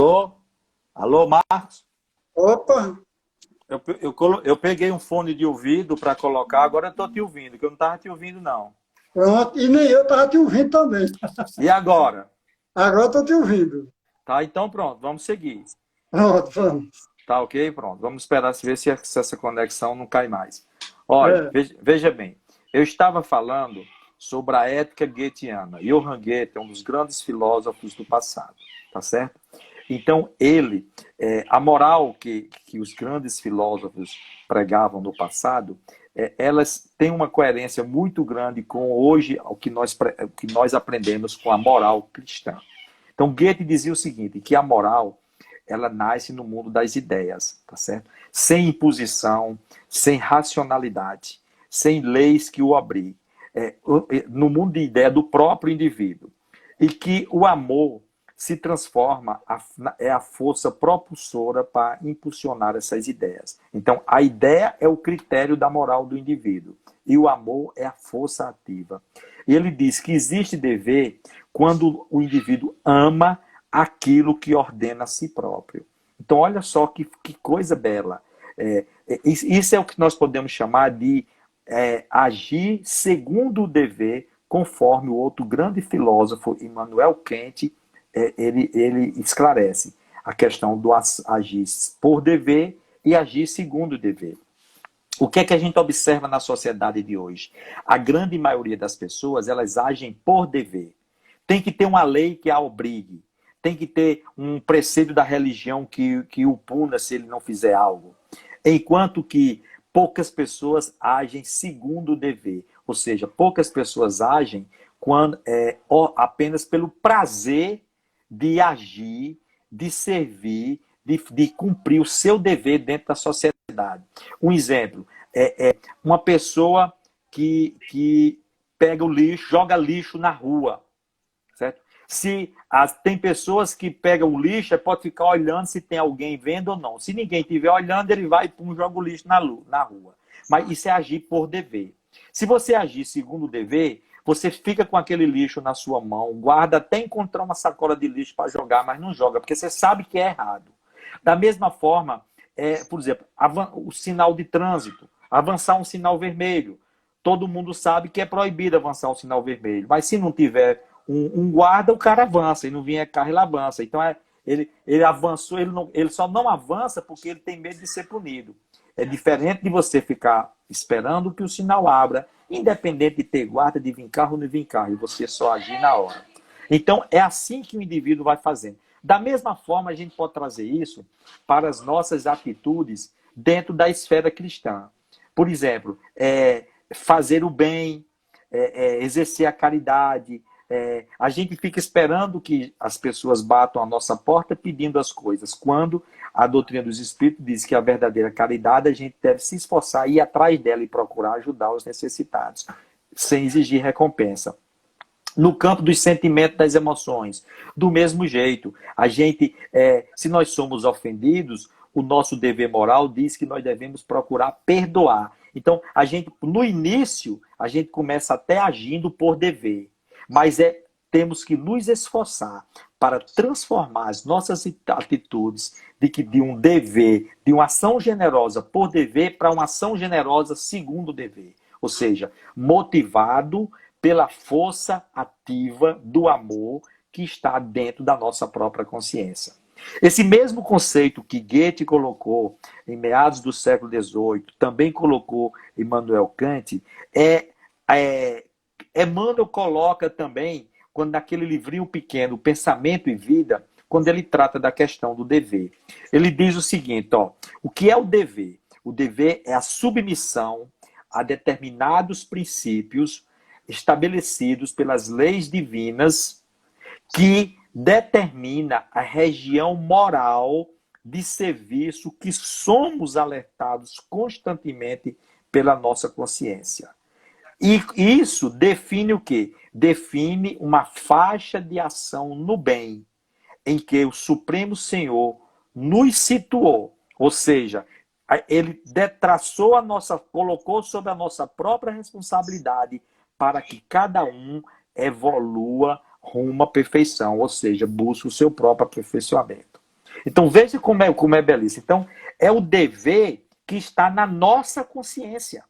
Alô? Alô, Marcos? Opa, Eu peguei um fone de ouvido para colocar, agora eu estou te ouvindo, que eu não estava te ouvindo, não. pronto. E nem eu estava te ouvindo também. E agora? Agora estou te ouvindo. Tá, então pronto, vamos seguir. Pronto, vamos. Tá ok? Pronto. Vamos esperar ver se essa conexão não cai mais. Olha, É, veja bem. Eu estava falando sobre a ética goetheniana. Johann Goethe é um dos grandes filósofos do passado, tá certo? Então, a moral que os grandes filósofos pregavam no passado, elas têm uma coerência muito grande com hoje o que nós aprendemos com a moral cristã. Então, Goethe dizia o seguinte, que a moral ela nasce no mundo das ideias, tá certo? Sem imposição, sem racionalidade, sem leis que o obriguem. No mundo de ideia do próprio indivíduo. E que o amor se transforma, é a força propulsora para impulsionar essas ideias. Então, a ideia é o critério da moral do indivíduo. E o amor é a força ativa. E ele diz que existe dever quando o indivíduo ama aquilo que ordena a si próprio. Então, olha só que coisa bela. Isso é o que nós podemos chamar de agir segundo o dever, conforme o outro grande filósofo, Immanuel Kant, ele esclarece a questão do agir por dever e agir segundo o dever. O que é que a gente observa na sociedade de hoje? A grande maioria das pessoas, elas agem por dever. Tem que ter uma lei que a obrigue. Tem que ter um preceito da religião que o puna se ele não fizer algo. Enquanto que poucas pessoas agem segundo o dever. Ou seja, poucas pessoas agem apenas pelo prazer de agir, de servir, de cumprir o seu dever dentro da sociedade. Um exemplo, uma pessoa que pega o lixo, joga lixo na rua, certo? Tem pessoas que pegam o lixo, pode ficar olhando se tem alguém vendo ou não. Se ninguém estiver olhando, ele vai e joga o lixo na rua. Mas isso é agir por dever. Se você agir segundo o dever, você fica com aquele lixo na sua mão, guarda até encontrar uma sacola de lixo para jogar, mas não joga, porque você sabe que é errado. Da mesma forma, por exemplo, o sinal de trânsito, avançar um sinal vermelho. Todo mundo sabe que é proibido avançar um sinal vermelho, mas se não tiver um guarda, o cara avança, e não vier carro, ele avança. Então, ele avançou, ele só não avança porque ele tem medo de ser punido. É diferente de você ficar esperando que o sinal abra, independente de ter guarda, de vir carro ou não vir carro, e você só agir na hora. Então, é assim que o indivíduo vai fazendo. Da mesma forma, a gente pode trazer isso para as nossas atitudes dentro da esfera cristã. Por exemplo, fazer o bem, exercer a caridade. A gente fica esperando que as pessoas batam a nossa porta pedindo as coisas, quando a doutrina dos Espíritos diz que a verdadeira caridade a gente deve se esforçar, ir atrás dela e procurar ajudar os necessitados, sem exigir recompensa. No campo dos sentimentos, das emoções, do mesmo jeito, a gente, se nós somos ofendidos, o nosso dever moral diz que nós devemos procurar perdoar. Então, no início, a gente começa até agindo por dever. Mas temos que nos esforçar para transformar as nossas atitudes de um dever, de uma ação generosa por dever, para uma ação generosa segundo o dever. Ou seja, motivado pela força ativa do amor que está dentro da nossa própria consciência. Esse mesmo conceito que Goethe colocou em meados do século XVIII, também colocou Immanuel Kant, Emmanuel coloca também, quando naquele livrinho pequeno, Pensamento e Vida, quando ele trata da questão do dever. Ele diz o seguinte, o que é o dever? O dever é a submissão a determinados princípios estabelecidos pelas leis divinas que determina a região moral de serviço que somos alertados constantemente pela nossa consciência. E isso define o quê? Define uma faixa de ação no bem, em que o Supremo Senhor nos situou. Ou seja, ele detraçou colocou sobre a nossa própria responsabilidade para que cada um evolua rumo à perfeição, ou seja, busque o seu próprio aperfeiçoamento. Então veja como é belíssimo. Então é o dever que está na nossa consciência,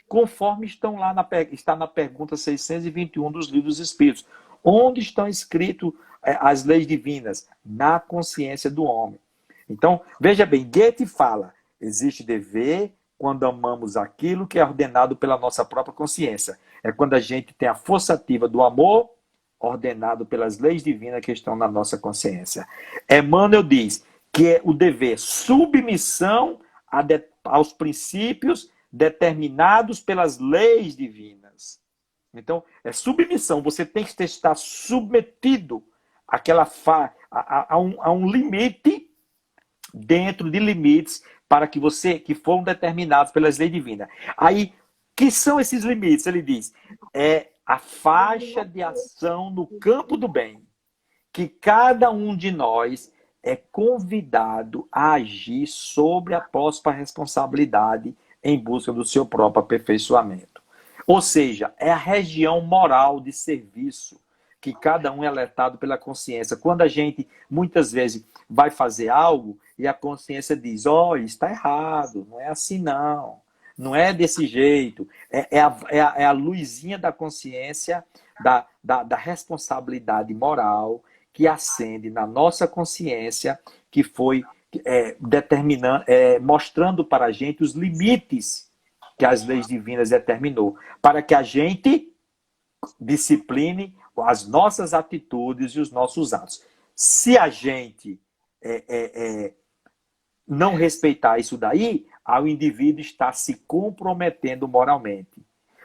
conforme está na pergunta 621 dos livros espíritos. Onde estão escritas as leis divinas? Na consciência do homem. Então, veja bem, Goethe fala, existe dever quando amamos aquilo que é ordenado pela nossa própria consciência. É quando a gente tem a força ativa do amor ordenado pelas leis divinas que estão na nossa consciência. Emmanuel diz que é o dever submissão aos princípios determinados pelas leis divinas. Então, é submissão. Você tem que estar submetido a um limite, dentro de limites que foram determinados pelas leis divinas. Aí, que são esses limites? Ele diz, é a faixa de ação no campo do bem, que cada um de nós é convidado a agir sobre a próxima responsabilidade em busca do seu próprio aperfeiçoamento. Ou seja, é a região moral de serviço que cada um é alertado pela consciência. Quando a gente, muitas vezes, vai fazer algo e a consciência diz, isso está errado, não é assim não, não é desse jeito. É a luzinha da consciência, da responsabilidade moral que acende na nossa consciência, que foi determinando, mostrando para a gente os limites que as leis divinas determinou, para que a gente discipline as nossas atitudes e os nossos atos. Se a gente não respeitar isso daí, o indivíduo está se comprometendo moralmente.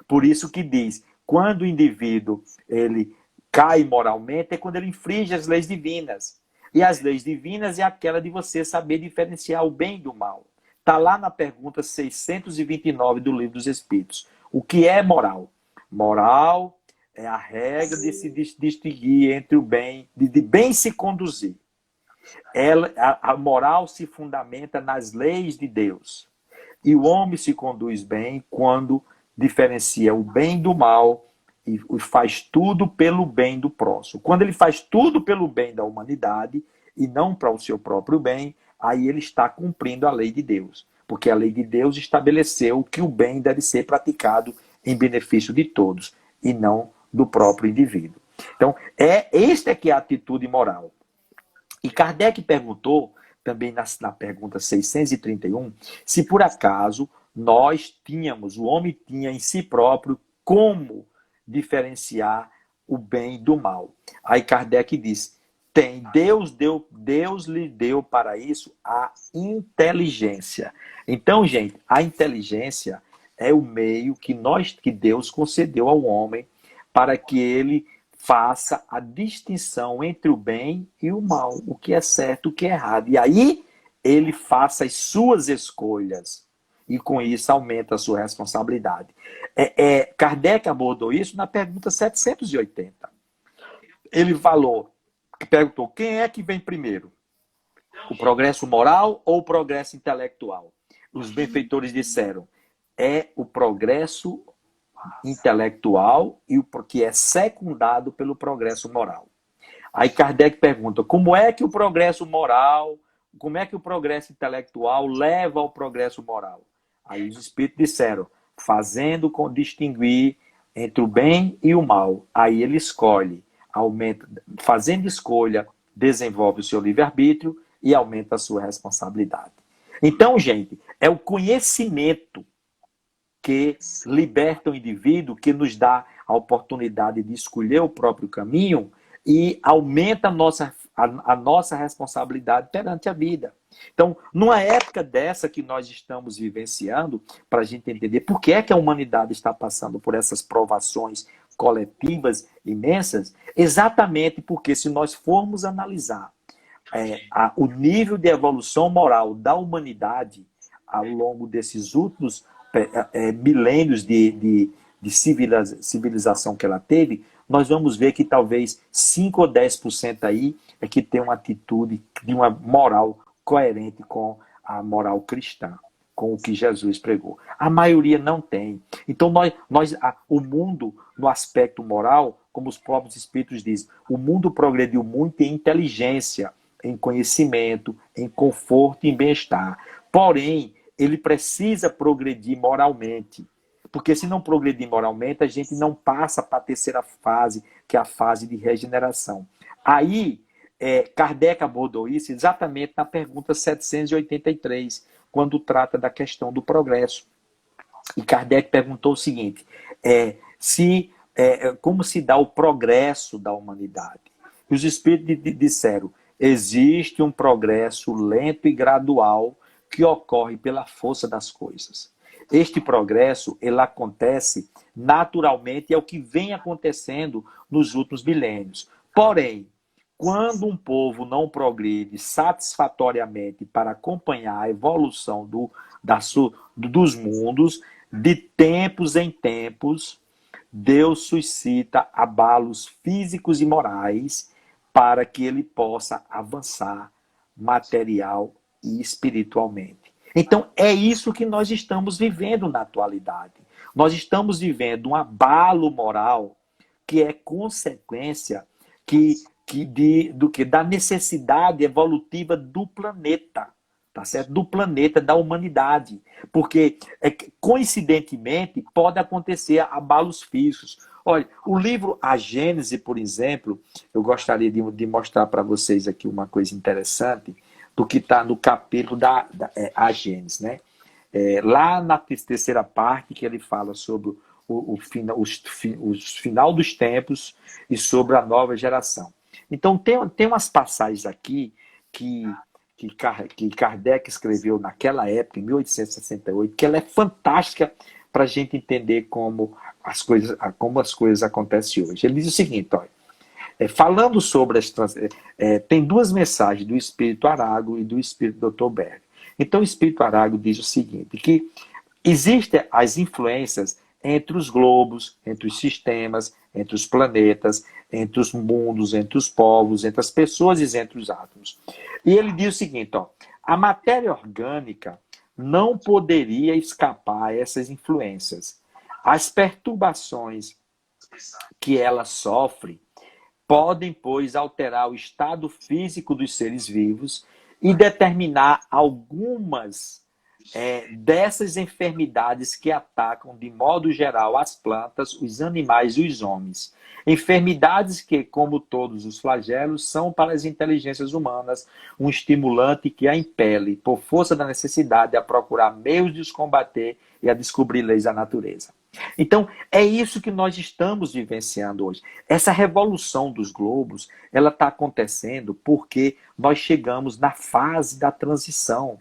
Por isso que diz, quando o indivíduo ele cai moralmente, é quando ele infringe as leis divinas. E as leis divinas é aquela de você saber diferenciar o bem do mal. Está lá na pergunta 629 do Livro dos Espíritos. O que é moral? Moral é a regra de se distinguir entre o bem, de bem se conduzir. A moral se fundamenta nas leis de Deus. E o homem se conduz bem quando diferencia o bem do mal e faz tudo pelo bem do próximo. Quando ele faz tudo pelo bem da humanidade e não para o seu próprio bem, aí ele está cumprindo a lei de Deus. Porque a lei de Deus estabeleceu que o bem deve ser praticado em benefício de todos e não do próprio indivíduo. Então, esta é que é a atitude moral. E Kardec perguntou, também na pergunta 631, se por acaso o homem tinha em si próprio como diferenciar o bem do mal. Aí Kardec diz, Deus lhe deu para isso a inteligência. Então, gente, a inteligência é o meio que Deus concedeu ao homem para que ele faça a distinção entre o bem e o mal, o que é certo, o que é errado. E aí ele faça as suas escolhas. E com isso aumenta a sua responsabilidade. Kardec abordou isso na pergunta 780. Ele perguntou, quem é que vem primeiro? O progresso moral ou o progresso intelectual? Os benfeitores disseram, é o progresso intelectual e o que é secundado pelo progresso moral. Aí Kardec pergunta, como é que o progresso moral, como é que o progresso intelectual leva ao progresso moral? Aí os espíritos disseram, distinguir entre o bem e o mal. Aí ele escolhe, fazendo escolha, desenvolve o seu livre-arbítrio e aumenta a sua responsabilidade. Então, gente, é o conhecimento que liberta o indivíduo, que nos dá a oportunidade de escolher o próprio caminho e aumenta a nossa responsabilidade perante a vida. Então, numa época dessa que nós estamos vivenciando, para a gente entender por que é que a humanidade está passando por essas provações coletivas imensas, exatamente porque se nós formos analisar o nível de evolução moral da humanidade ao longo desses últimos milênios de civilização que ela teve, nós vamos ver que talvez 5 ou 10% aí é que tem uma atitude de uma moral coerente com a moral cristã, com o que Jesus pregou. A maioria não tem. Então, o mundo, no aspecto moral, como os próprios espíritos dizem, o mundo progrediu muito em inteligência, em conhecimento, em conforto e em bem-estar. Porém, ele precisa progredir moralmente. Porque se não progredir moralmente, a gente não passa para a terceira fase, que é a fase de regeneração. Aí, Kardec abordou isso exatamente na pergunta 783, quando trata da questão do progresso. E Kardec perguntou o seguinte, como se dá o progresso da humanidade? E os espíritos disseram, existe um progresso lento e gradual que ocorre pela força das coisas. Este progresso, ele acontece naturalmente, é o que vem acontecendo nos últimos milênios. Porém, quando um povo não progride satisfatoriamente para acompanhar a evolução dos mundos, de tempos em tempos, Deus suscita abalos físicos e morais para que ele possa avançar material e espiritualmente. Então, é isso que nós estamos vivendo na atualidade. Nós estamos vivendo um abalo moral que é consequência da necessidade evolutiva do planeta, tá certo? Do planeta, da humanidade. Porque, coincidentemente, pode acontecer abalos físicos. Olha, o livro A Gênese, por exemplo, eu gostaria de mostrar para vocês aqui uma coisa interessante do que está no capítulo A Gênese, né? Lá na terceira parte, que ele fala sobre os final dos tempos e sobre a nova geração. Então, tem umas passagens aqui que Kardec escreveu naquela época, em 1868, que ela é fantástica para a gente entender como as coisas acontecem hoje. Ele diz o seguinte, olha, falando sobre tem duas mensagens do Espírito Arago e do Espírito Dr. Berg. Então, o Espírito Arago diz o seguinte, que existem as influências entre os globos, entre os sistemas, entre os planetas, entre os mundos, entre os povos, entre as pessoas e entre os átomos. E ele diz o seguinte, ó, a matéria orgânica não poderia escapar a essas influências. As perturbações que ela sofre podem, pois, alterar o estado físico dos seres vivos e determinar algumas dessas enfermidades que atacam, de modo geral, as plantas, os animais e os homens. Enfermidades que, como todos os flagelos, são para as inteligências humanas um estimulante que a impele, por força da necessidade, a procurar meios de os combater e a descobrir leis da natureza. Então, é isso que nós estamos vivenciando hoje. Essa revolução dos globos, ela está acontecendo porque nós chegamos na fase da transição.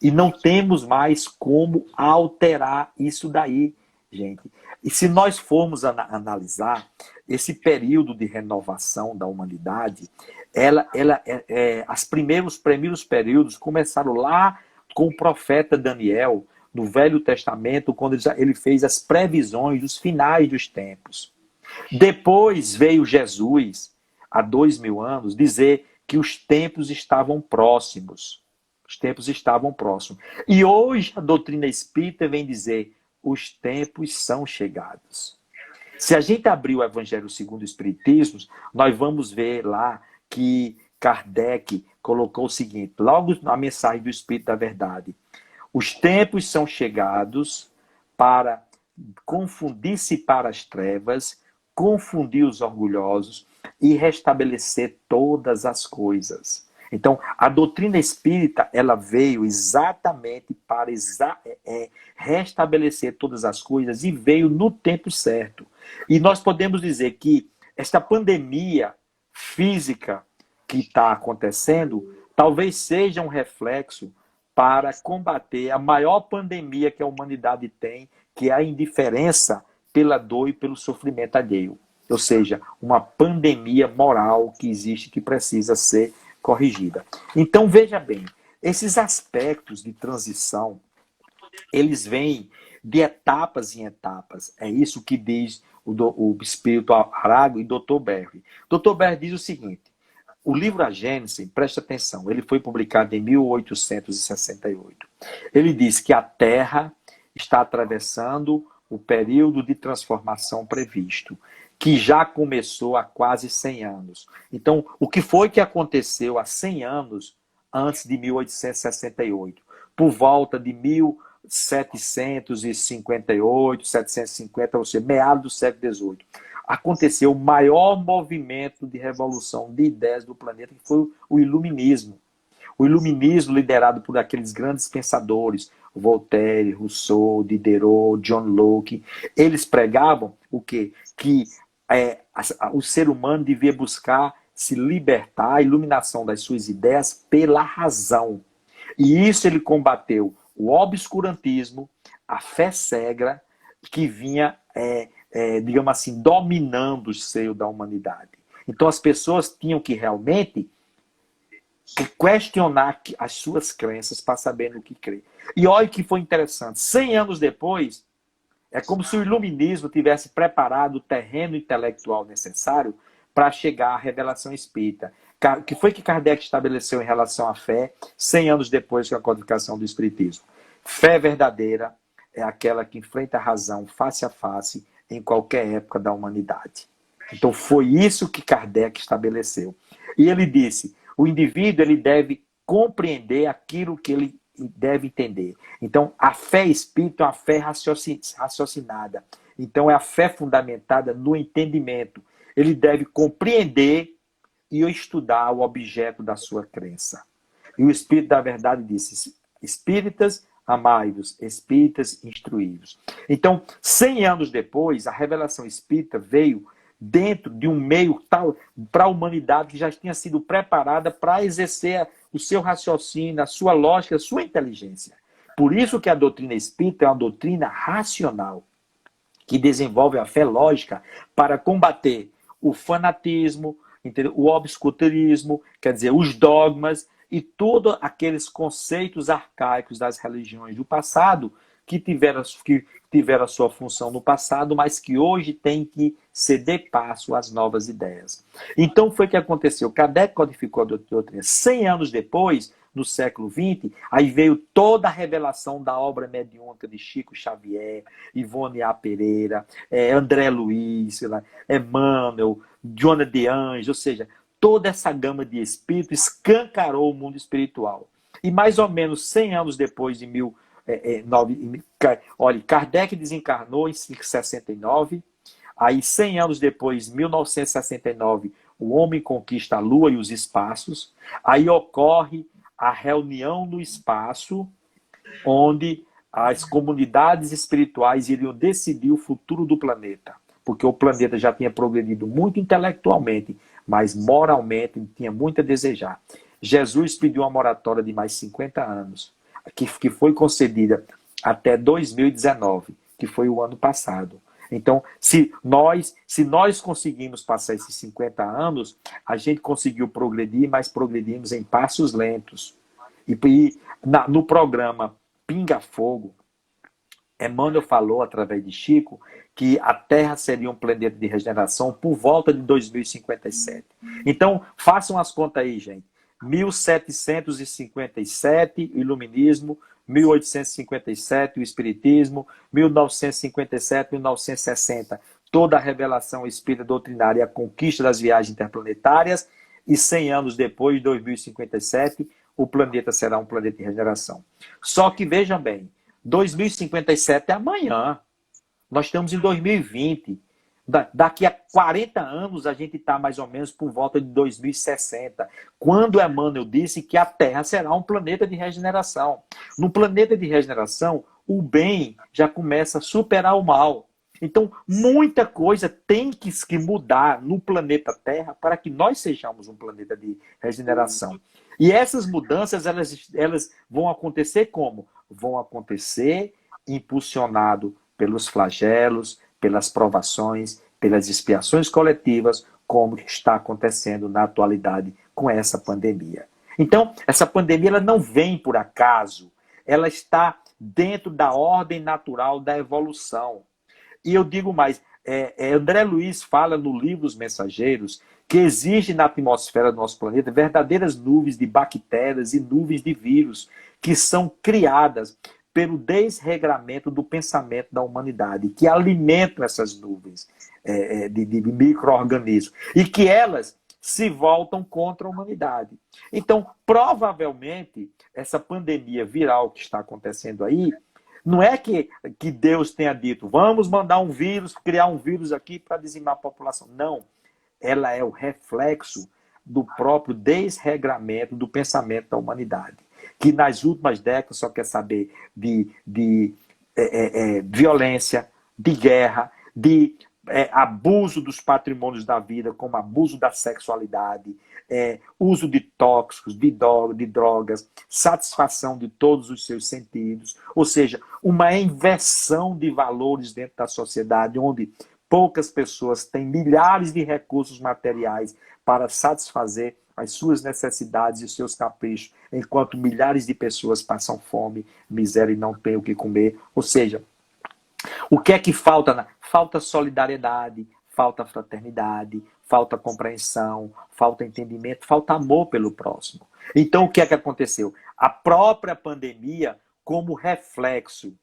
E não temos mais como alterar isso daí, gente. E se nós formos analisar esse período de renovação da humanidade, os primeiros períodos começaram lá com o profeta Daniel, no Velho Testamento, quando ele fez as previsões dos finais dos tempos. Depois veio Jesus, há 2000 anos, dizer que os tempos estavam próximos. Os tempos estavam próximos. E hoje a doutrina espírita vem dizer, os tempos são chegados. Se a gente abrir o Evangelho segundo o Espiritismo, nós vamos ver lá que Kardec colocou o seguinte, logo na mensagem do Espírito da Verdade, os tempos são chegados para dissipar as trevas, confundir os orgulhosos e restabelecer todas as coisas. Então, a doutrina espírita, ela veio exatamente para restabelecer todas as coisas e veio no tempo certo. E nós podemos dizer que esta pandemia física que está acontecendo, talvez seja um reflexo para combater a maior pandemia que a humanidade tem, que é a indiferença pela dor e pelo sofrimento alheio. Ou seja, uma pandemia moral que existe, que precisa ser corrigida. Então, veja bem, esses aspectos de transição, eles vêm de etapas em etapas. É isso que diz o Espírito Arago e Dr. Berry. Dr. Berry diz o seguinte, o livro A Gênese, presta atenção, ele foi publicado em 1868. Ele diz que a Terra está atravessando o período de transformação previsto, que já começou há quase 100 anos. Então, o que foi que aconteceu há 100 anos antes de 1868? Por volta de 1758, 750, ou seja, meados do século XVIII, aconteceu o maior movimento de revolução de ideias do planeta, que foi o Iluminismo. O Iluminismo liderado por aqueles grandes pensadores, Voltaire, Rousseau, Diderot, John Locke. Eles pregavam o quê? Que o ser humano devia buscar se libertar, a iluminação das suas ideias pela razão. E isso ele combateu o obscurantismo, a fé cega, que vinha, digamos assim, dominando o seio da humanidade. Então as pessoas tinham que realmente questionar as suas crenças para saber no que crer. E olha que foi interessante, 100 anos depois, é como se o iluminismo tivesse preparado o terreno intelectual necessário para chegar à revelação espírita. O que foi que Kardec estabeleceu em relação à fé 100 anos depois com a codificação do espiritismo? Fé verdadeira é aquela que enfrenta a razão face a face em qualquer época da humanidade. Então foi isso que Kardec estabeleceu. E ele disse, o indivíduo ele deve compreender aquilo que ele deve entender. Então, a fé espírita é uma fé raciocinada. Então, é a fé fundamentada no entendimento. Ele deve compreender e estudar o objeto da sua crença. E o Espírito da Verdade disse, espíritas, amai-vos, espíritas, instruí-vos. Então, 100 anos depois, a revelação espírita veio dentro de um meio tal para a humanidade que já tinha sido preparada para exercer o seu raciocínio, a sua lógica, a sua inteligência. Por isso que a doutrina espírita é uma doutrina racional, que desenvolve a fé lógica para combater o fanatismo, o obscurantismo, quer dizer, os dogmas e todos aqueles conceitos arcaicos das religiões do passado que tiveram a sua função no passado, mas que hoje tem que ceder passo às novas ideias. Então foi o que aconteceu. Kardec codificou a doutrina 100 anos depois, no século XX, aí veio toda a revelação da obra mediúnica de Chico Xavier, Ivone A. Pereira, André Luiz, Emmanuel, Joana de Anjos, ou seja, toda essa gama de espíritos escancarou o mundo espiritual. E mais ou menos 100 anos depois de olha, Kardec desencarnou em 69, aí 100 anos depois, 1969, o homem conquista a Lua e os espaços, aí ocorre a reunião no espaço, onde as comunidades espirituais iriam decidir o futuro do planeta, porque o planeta já tinha progredido muito intelectualmente, mas moralmente tinha muito a desejar. Jesus pediu uma moratória de mais 50 anos, que foi concedida até 2019, que foi o ano passado. Então, se nós conseguimos passar esses 50 anos, a gente conseguiu progredir, mas progredimos em passos lentos. No programa Pinga Fogo, Emmanuel falou, através de Chico, que a Terra seria um planeta de regeneração por volta de 2057. Então, façam as contas aí, gente. 1757, o Iluminismo, 1857, o Espiritismo, 1957, 1960, toda a revelação espírita doutrinária e a conquista das viagens interplanetárias, e 100 anos depois, 2057, o planeta será um planeta de regeneração. Só que, vejam bem, 2057 é amanhã, nós estamos em 2020, daqui a 40 anos a gente está mais ou menos por volta de 2060, quando Emmanuel disse que a Terra será um planeta de regeneração. No planeta de regeneração, o bem já começa a superar o mal. Então, muita coisa tem que mudar no planeta Terra para que nós sejamos um planeta de regeneração. E essas mudanças, elas vão acontecer como? Vão acontecer impulsionado pelos flagelos, pelas provações, pelas expiações coletivas, como está acontecendo na atualidade com essa pandemia. Então, essa pandemia ela não vem por acaso, ela está dentro da ordem natural da evolução. E eu digo mais, André Luiz fala no livro Os Mensageiros que existe na atmosfera do nosso planeta verdadeiras nuvens de bactérias e nuvens de vírus que são criadas pelo desregramento do pensamento da humanidade, que alimentam essas nuvens de micro-organismos, e que elas se voltam contra a humanidade. Então, provavelmente, essa pandemia viral que está acontecendo aí, não é que Deus tenha dito, vamos mandar um vírus, criar um vírus aqui para dizimar a população. Não. Ela é o reflexo do próprio desregramento do pensamento da humanidade, que nas últimas décadas só quer saber de violência, de guerra, de abuso dos patrimônios da vida, como abuso da sexualidade, uso de tóxicos, de drogas, satisfação de todos os seus sentidos, ou seja, uma inversão de valores dentro da sociedade, onde poucas pessoas têm milhares de recursos materiais para satisfazer as suas necessidades e os seus caprichos, enquanto milhares de pessoas passam fome, miséria e não têm o que comer. Ou seja, o que é que falta? Falta solidariedade, falta fraternidade, falta compreensão, falta entendimento, falta amor pelo próximo. Então, o que é que aconteceu? A própria pandemia, como reflexo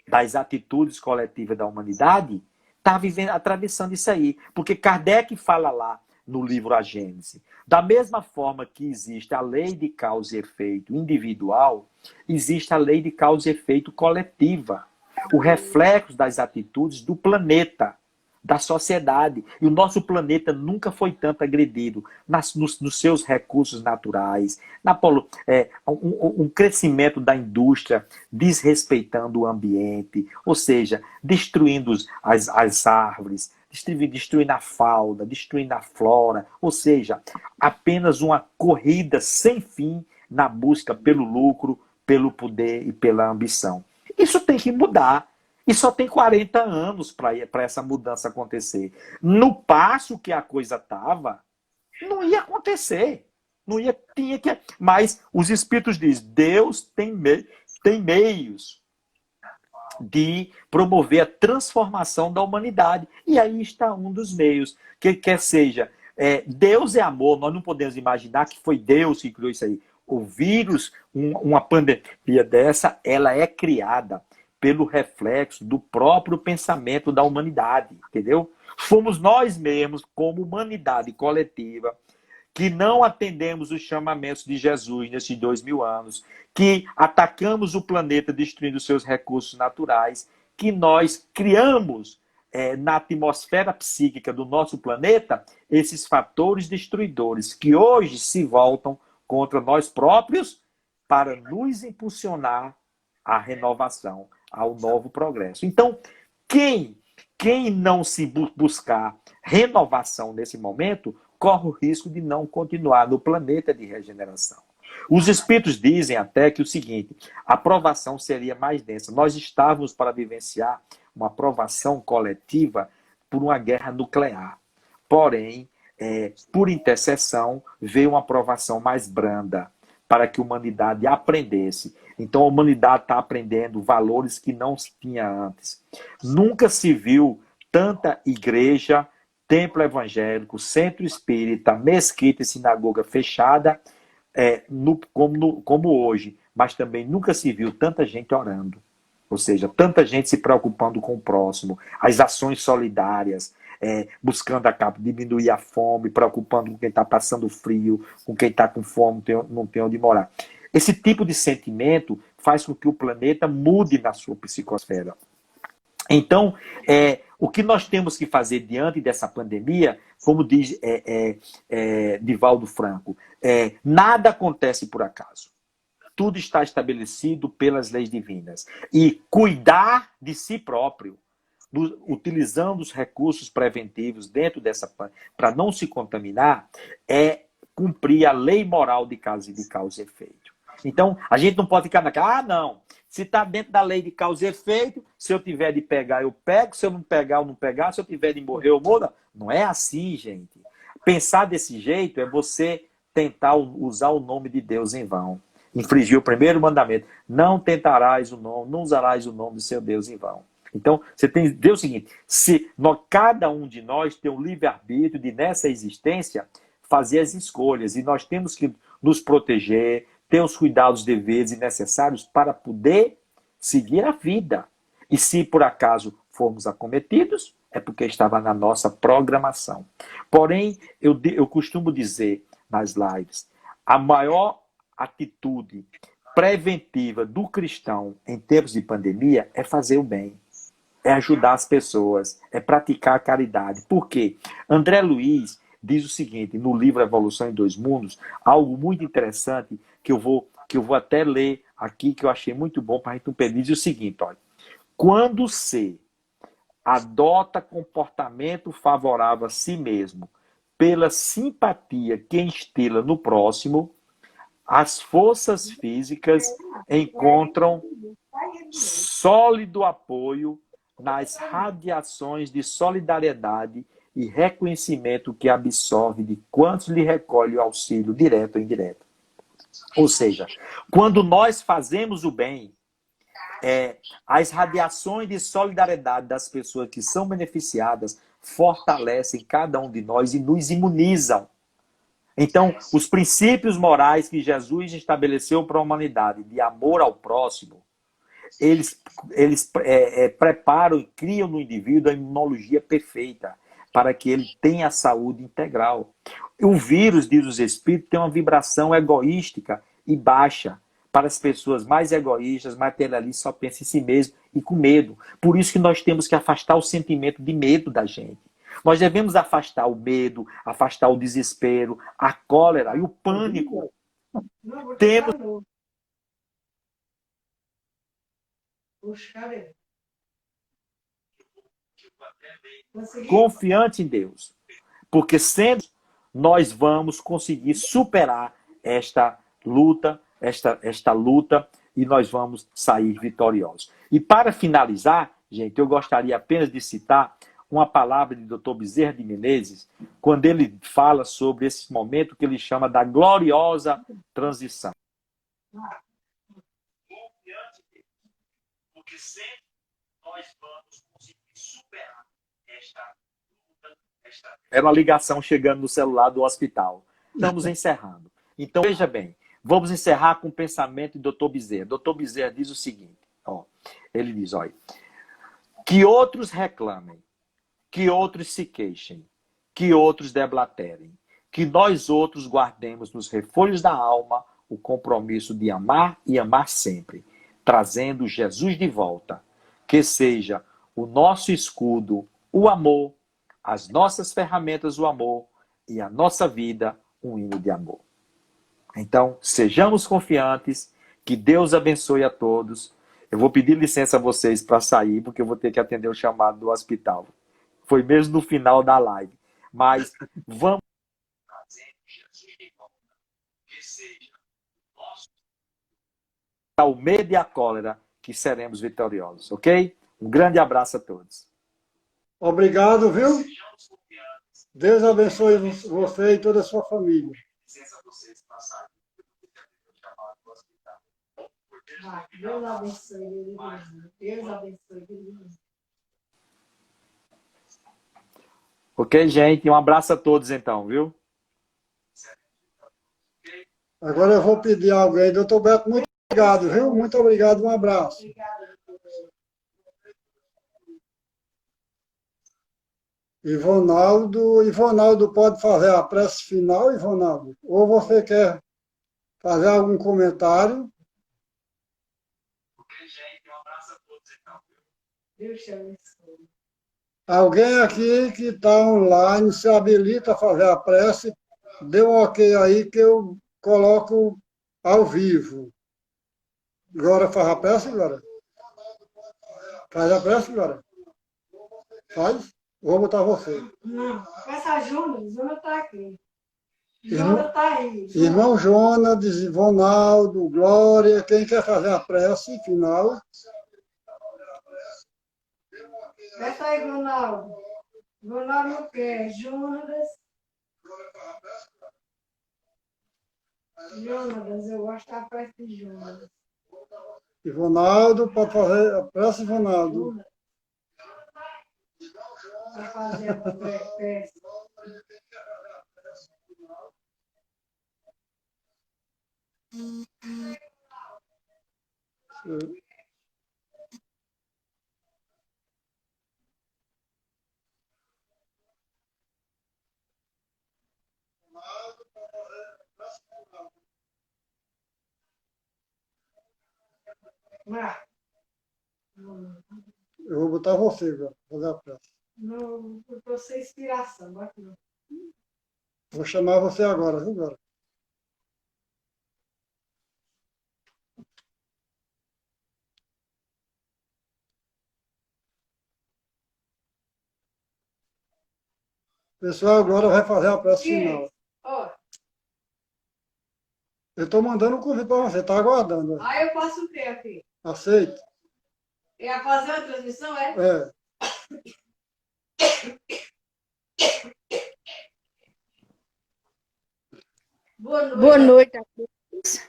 das atitudes coletivas da humanidade, está atravessando isso aí. Porque Kardec fala lá no livro A Gênese, da mesma forma que existe a lei de causa e efeito individual, existe a lei de causa e efeito coletiva. O reflexo das atitudes do planeta, da sociedade. E o nosso planeta nunca foi tanto agredido nos seus recursos naturais, um crescimento da indústria desrespeitando o ambiente, ou seja, destruindo as árvores, destruindo a fauna, destruindo a flora, ou seja, apenas uma corrida sem fim na busca pelo lucro, pelo poder e pela ambição. Isso tem que mudar. E só tem 40 anos para essa mudança acontecer. No passo que a coisa estava, não ia acontecer. Tinha que. Mas os Espíritos dizem, Deus tem meios de promover a transformação da humanidade. E aí está um dos meios. Que quer seja, Deus é amor, nós não podemos imaginar que foi Deus que criou isso aí. O vírus, uma pandemia dessa, ela é criada pelo reflexo do próprio pensamento da humanidade, entendeu? Fomos nós mesmos, como humanidade coletiva, que não atendemos os chamamentos de Jesus nesses 2000 anos, que atacamos o planeta destruindo seus recursos naturais, que nós criamos na atmosfera psíquica do nosso planeta esses fatores destruidores que hoje se voltam contra nós próprios para nos impulsionar à renovação, ao novo progresso. Então, quem não se buscar renovação nesse momento, corre o risco de não continuar no planeta de regeneração. Os espíritos dizem até que o seguinte, a provação seria mais densa. Nós estávamos para vivenciar uma provação coletiva por uma guerra nuclear. Porém, por intercessão, veio uma provação mais branda para que a humanidade aprendesse. Então a humanidade está aprendendo valores que não se tinha antes. Nunca se viu tanta igreja, templo evangélico, centro espírita, mesquita e sinagoga fechada como hoje. Mas também nunca se viu tanta gente orando. Ou seja, tanta gente se preocupando com o próximo, as ações solidárias, buscando diminuir a fome, preocupando com quem está passando frio, com quem está com fome, não tem onde morar. Esse tipo de sentimento faz com que o planeta mude na sua psicosfera. Então, o que nós temos que fazer diante dessa pandemia, como diz Divaldo Franco, nada acontece por acaso. Tudo está estabelecido pelas leis divinas. E cuidar de si próprio, utilizando os recursos preventivos dentro dessa para não se contaminar, é cumprir a lei moral de causa e efeito. Então, a gente não pode ficar naquela, não, se está dentro da lei de causa e efeito, se eu tiver de pegar, eu pego, se eu não pegar, eu não pegar, se eu tiver de morrer, eu morro. Não é assim, gente. Pensar desse jeito é você tentar usar o nome de Deus em vão. Infringir o primeiro mandamento. Não tentarás o nome, não usarás o nome do seu Deus em vão. Então, você tem que ver o seguinte, cada um de nós tem o livre-arbítrio de, nessa existência, fazer as escolhas. E nós temos que nos proteger, ter os cuidados devidos e necessários para poder seguir a vida. E se por acaso formos acometidos, é porque estava na nossa programação. Porém, eu costumo dizer nas lives, a maior atitude preventiva do cristão em tempos de pandemia é fazer o bem, é ajudar as pessoas, é praticar a caridade. Por quê? André Luiz diz o seguinte, no livro Evolução em Dois Mundos, algo muito interessante que eu vou até ler aqui, que eu achei muito bom para a gente não perder. Diz o seguinte, olha, quando você adota comportamento favorável a si mesmo, pela simpatia que instila no próximo, as forças físicas encontram sólido apoio nas radiações de solidariedade e reconhecimento que absorve de quantos lhe recolhe o auxílio direto ou indireto. Ou seja, quando nós fazemos o bem, as radiações de solidariedade das pessoas que são beneficiadas fortalecem cada um de nós e nos imunizam. Então, os princípios morais que Jesus estabeleceu para a humanidade, de amor ao próximo, eles preparam e criam no indivíduo a imunologia perfeita para que ele tenha saúde integral. O vírus, diz os espíritos, tem uma vibração egoística e baixa. Para as pessoas mais egoístas, materialistas, só pensam em si mesmo e com medo. Por isso que nós temos que afastar o sentimento de medo da gente. Nós devemos afastar o medo, afastar o desespero, a cólera e o pânico. Temos confiante em Deus. Porque sendo, nós vamos conseguir superar esta luta, e nós vamos sair vitoriosos. E para finalizar, gente, eu gostaria apenas de citar uma palavra de Dr. Bezerra de Menezes, quando ele fala sobre esse momento que ele chama da gloriosa transição. Porque sempre nós vamos conseguir superar esta luta. Era uma ligação chegando no celular do hospital. Estamos encerrando. Então, veja bem, vamos encerrar com o pensamento de Dr. Bezerra. Dr. Bezerra diz o seguinte, ele diz, olha, que outros reclamem, que outros se queixem, que outros deblaterem, que nós outros guardemos nos refolhos da alma o compromisso de amar e amar sempre, trazendo Jesus de volta, que seja o nosso escudo, o amor, as nossas ferramentas, o amor, e a nossa vida, um hino de amor. Então, sejamos confiantes, que Deus abençoe a todos. Eu vou pedir licença a vocês para sair, porque eu vou ter que atender o chamado do hospital. Foi mesmo no final da live. Mas vamos trazer Jesus de volta, que seja o medo e a cólera, que seremos vitoriosos, ok? Um grande abraço a todos. Obrigado, viu? Deus abençoe você e toda a sua família. Deus abençoe. Deus abençoe. Ok, gente? Um abraço a todos, então, viu? Agora eu vou pedir a alguém. Doutor Beto, muito obrigado, viu? Muito obrigado, um abraço. Ivonaldo pode fazer a prece final, Ivonaldo? Ou você quer fazer algum comentário? Ok, gente, um abraço a todos, então. Deus te abençoe. Alguém aqui que está online se habilita a fazer a prece, dê um ok aí que eu coloco ao vivo. Glória faz a prece, Glória? Faz a prece, Glória? Faz? Vou botar você. Não, essa Júnior está aqui. Júnior está aí. Irmão Jonas, Ivonaldo, Glória, quem quer fazer a prece final? Peça aí, Ronaldo. Ronaldo não quer. Jonas. Jonas, eu gosto da prece de Jonas. Ivonaldo, pode fazer a prece, Ivonaldo. Para fazer a prece. Ah, Eu vou botar você agora, fazer a prece. não, eu tô sem inspiração. Bota não. Vou chamar você agora, viu, agora? Pessoal, agora vai fazer a prece final. Ó, Eu estou mandando o convite para você, está aguardando. aí eu faço o quê aqui? Aceite? É fazer uma transmissão, é? É. Boa noite. A todos.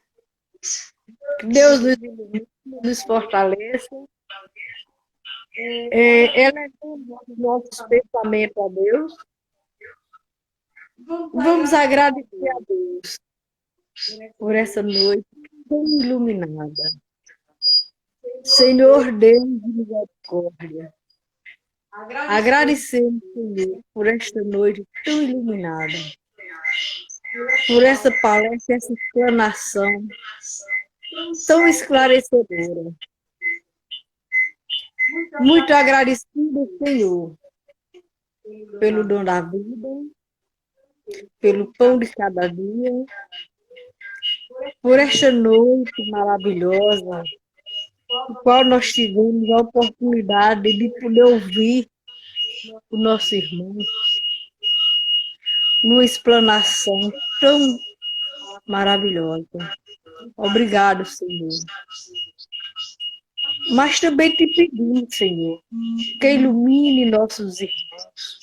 Que Deus nos ilumine, nos fortaleça. Elevemos os nossos pensamentos a Deus. Vamos agradecer a Deus por essa noite tão iluminada. Senhor Deus de misericórdia, agradecemos, Senhor, por esta noite tão iluminada, por essa palestra, essa explanação tão esclarecedora. Muito agradecido, Senhor, pelo dom da vida, pelo pão de cada dia, por esta noite maravilhosa, no qual nós tivemos a oportunidade de poder ouvir o nosso irmão numa explanação tão maravilhosa. Obrigado, Senhor. Mas também te pedimos, Senhor, que ilumine nossos irmãos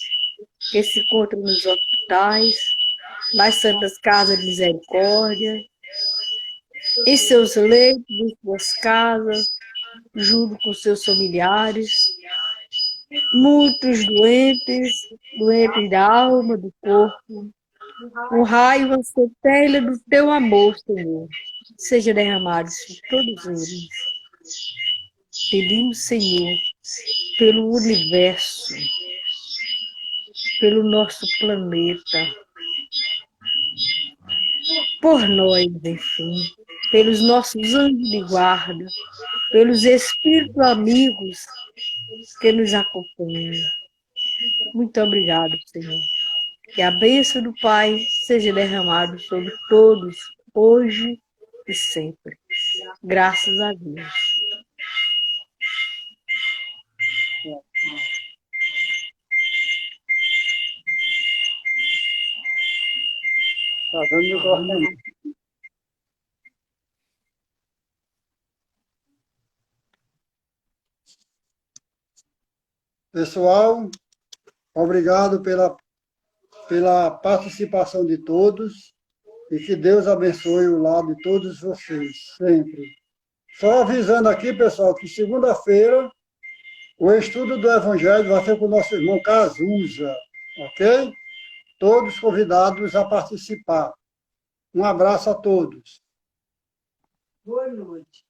que se encontram nos hospitais, nas Santas Casas de Misericórdia, em seus leitos, em suas casas, junto com seus familiares, muitos doentes, doentes da alma, do corpo. Um raio, uma centelha do teu amor, Senhor, seja derramado sobre todos eles. Pedimos, Senhor, pelo universo, pelo nosso planeta, por nós, enfim, pelos nossos anjos de guarda, pelos espíritos amigos que nos acompanham. Muito obrigado, Senhor. Que a bênção do Pai seja derramada sobre todos, hoje e sempre. Graças a Deus. Tá dando microfone. Pessoal, obrigado pela participação de todos e que Deus abençoe o lar de todos vocês, sempre. Só avisando aqui, pessoal, que segunda-feira o estudo do Evangelho vai ser com o nosso irmão Cazuza, ok? Todos convidados a participar. Um abraço a todos. Boa noite.